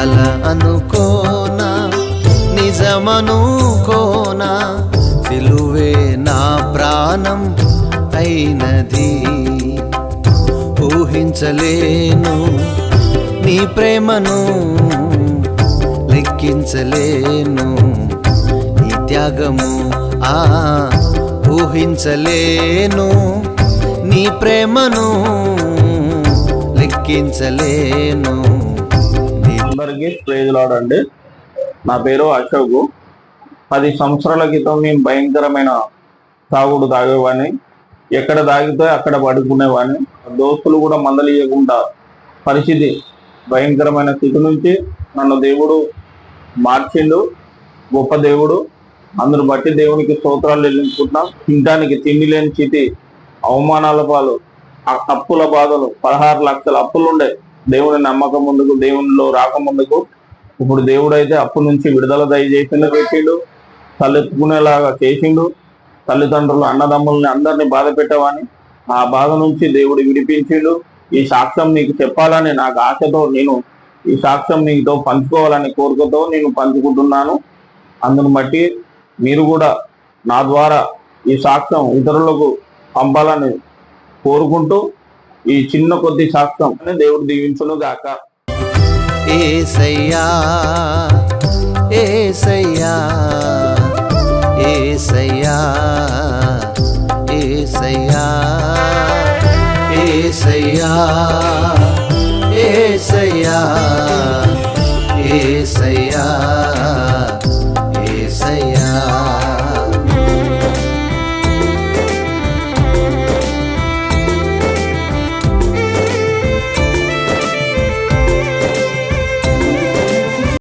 కల అనుకోనా నిజమనుకోనా సిలువే నా ప్రాణం అయినది. ఊహించలేను నీ ప్రేమను, లెక్కించలేను నీ త్యాగము. ఊహించలేను నీ ప్రేమను, లెక్కించలేను. అందరికీ ప్రైజ్ లార్డ్ అండి. నా పేరు అశోక్. 10 సంవత్సరాల క్రితం నేను భయంకరమైన తాగుడు తాగేవాడిని. ఎక్కడ తాగితే అక్కడ పడుకునేవాడిని. దోస్తులు కూడా మందలియకుండా పరిస్థితి భయంకరమైన స్థితి నుంచి నన్ను దేవుడు మార్చిండు. గొప్ప దేవుడు. అందును బట్టి దేవునికి స్తోత్రాలు చెల్లించుకుంటున్నాం. తినడానికి తిండి లేని స్థితి, అవమానాల పాలు, అప్పుల బాధలు, 16 లక్షల అప్పులుండే. దేవుని నమ్మకం ముందుకు, దేవునిలో రాకముందుకు. ఇప్పుడు దేవుడు అయితే అప్పు నుంచి విడుదల దయచేసిండు, పెట్టిండు, తలెత్తుకునేలాగా చేసిండు. తల్లిదండ్రులు, అన్నదమ్ముల్ని అందరినీ బాధ పెట్టవాని ఆ బాధ నుంచి దేవుడు విడిపించిండు. ఈ సాక్ష్యం నీకు చెప్పాలని నాకు ఆశతో, నేను ఈ సాక్ష్యం మీతో పంచుకోవాలని కోరికతో నేను పంచుకుంటున్నాను. అందును బట్టి మీరు కూడా నా ద్వారా ఈ సాక్ష్యం ఇతరులకు పంపాలని కోరుకుంటూ ఈ చిన్న కొద్ది సాక్ష్యం దేవుడు దీవించును గాక. ఏసయ్యా ఏసయ్యా ఏసయ్యా ఏసయ్యా ఏసయ్యా ఏసయ్యా